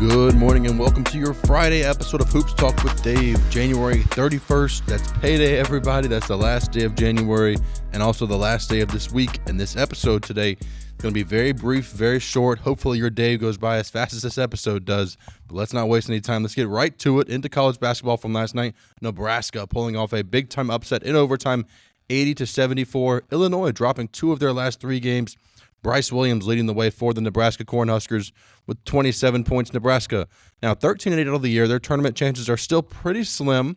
Good morning and welcome to your Friday episode of Hoops Talk with Dave, January 31st. That's payday, everybody. That's the last day of January and also the last day of this week. And this episode today is going to be very brief, very short. Hopefully your day goes by as fast as this episode does. But let's not waste any time. Let's get right to it. Into college basketball from last night. Nebraska pulling off a big-time upset in overtime, 80-74. Illinois dropping two of their last three games. Bryce Williams leading the way for the Nebraska Cornhuskers with 27 points. Nebraska now 13-8 out of the year. Their tournament chances are still pretty slim,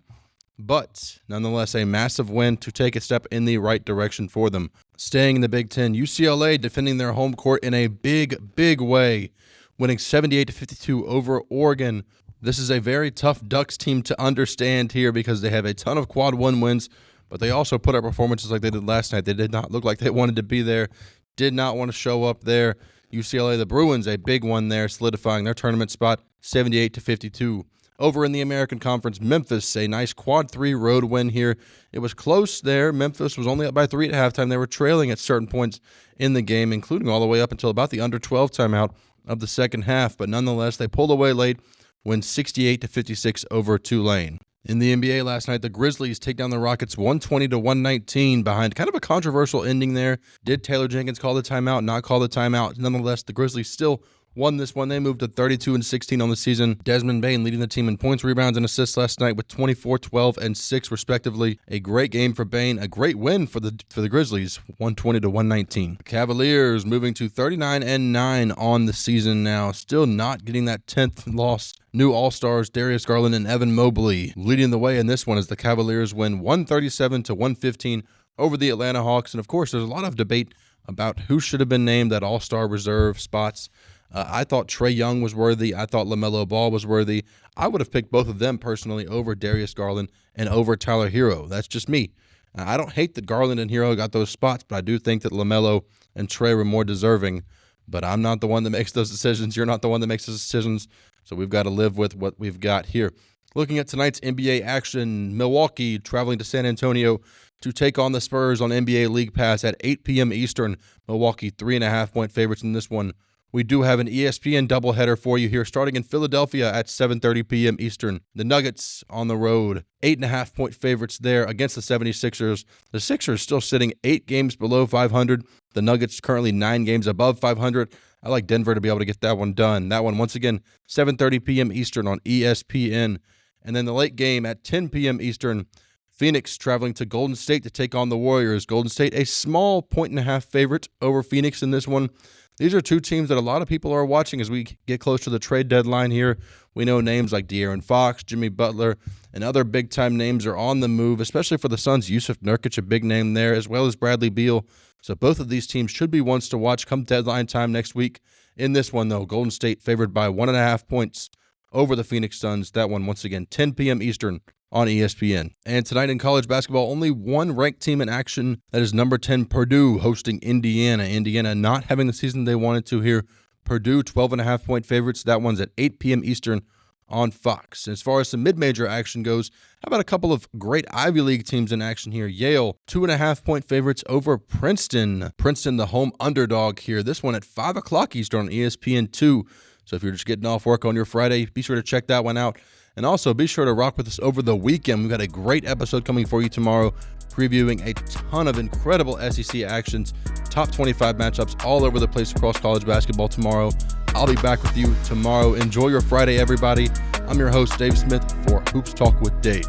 but nonetheless a massive win to take a step in the right direction for them. Staying in the Big Ten, UCLA defending their home court in a big way, winning 78-52 over Oregon. This is a very tough Ducks team to understand here because they have a ton of quad one wins, but they also put up performances like they did last night. They did not look like they wanted to be there. Did not want to show up there. UCLA, the Bruins, a big one there, solidifying their tournament spot, 78-52. Over in the American Conference, Memphis, a nice quad three road win here. It was close there. Memphis was only up by 3 at halftime. They were trailing at certain points in the game, including all the way up until about the under 12 timeout of the second half. But nonetheless, they pulled away late, win 68-56 over Tulane. In the NBA last night, the Grizzlies take down the Rockets 120-119 behind kind of a controversial ending there. Did Taylor Jenkins call the timeout? Not call the timeout. Nonetheless, the Grizzlies still won this one. They moved to 32-16 on the season. Desmond Bane leading the team in points, rebounds, and assists last night with 24, 12, and 6 respectively. A great game for Bane. A great win for the Grizzlies, 120-119. Cavaliers moving to 39-9 on the season now. Still not getting that 10th loss. New All-Stars Darius Garland and Evan Mobley leading the way in this one as the Cavaliers win 137-115 over the Atlanta Hawks. And of course, there's a lot of debate about who should have been named that All-Star reserve spots. I thought Trae Young was worthy. I thought LaMelo Ball was worthy. I would have picked both of them personally over Darius Garland and over Tyler Hero. That's just me. I don't hate that Garland and Hero got those spots, but I do think that LaMelo and Trae were more deserving. But I'm not the one that makes those decisions. You're not the one that makes those decisions. So we've got to live with what we've got here. Looking at tonight's NBA action, Milwaukee traveling to San Antonio to take on the Spurs on NBA League Pass at 8 p.m. Eastern. Milwaukee 3.5-point favorites in this one. We do have an ESPN doubleheader for you here, starting in Philadelphia at 7:30 p.m. Eastern. The Nuggets on the road, 8.5-point favorites there against the 76ers. The Sixers still sitting 8 games below 500. The Nuggets currently 9 games above 500. I like Denver to be able to get that one done. That one, once again, 7:30 p.m. Eastern on ESPN. And then the late game at 10 p.m. Eastern, Phoenix traveling to Golden State to take on the Warriors. Golden State, a small 1.5 favorite over Phoenix in this one. These are two teams that a lot of people are watching as we get close to the trade deadline here. We know names like De'Aaron Fox, Jimmy Butler, and other big-time names are on the move, especially for the Suns. Yusuf Nurkic, a big name there, as well as Bradley Beal. So both of these teams should be ones to watch come deadline time next week. In this one, though, Golden State favored by 1.5 points over the Phoenix Suns. That one, once again, 10 p.m. Eastern on ESPN. And tonight in college basketball, only one ranked team in action. That is number 10, Purdue, hosting Indiana. Indiana not having the season they wanted to here. Purdue, 12.5-point favorites. That one's at 8 p.m. Eastern on Fox. As far as some mid-major action goes, how about a couple of great Ivy League teams in action here? Yale, 2.5-point favorites over Princeton. Princeton, the home underdog here. This one at 5 o'clock Eastern on ESPN2. So if you're just getting off work on your Friday, be sure to check that one out. And also be sure to rock with us over the weekend. We've got a great episode coming for you tomorrow, previewing a ton of incredible SEC actions, top 25 matchups all over the place across college basketball tomorrow. I'll be back with you tomorrow. Enjoy your Friday, everybody. I'm your host, Dave Smith, for Hoops Talk with Dave.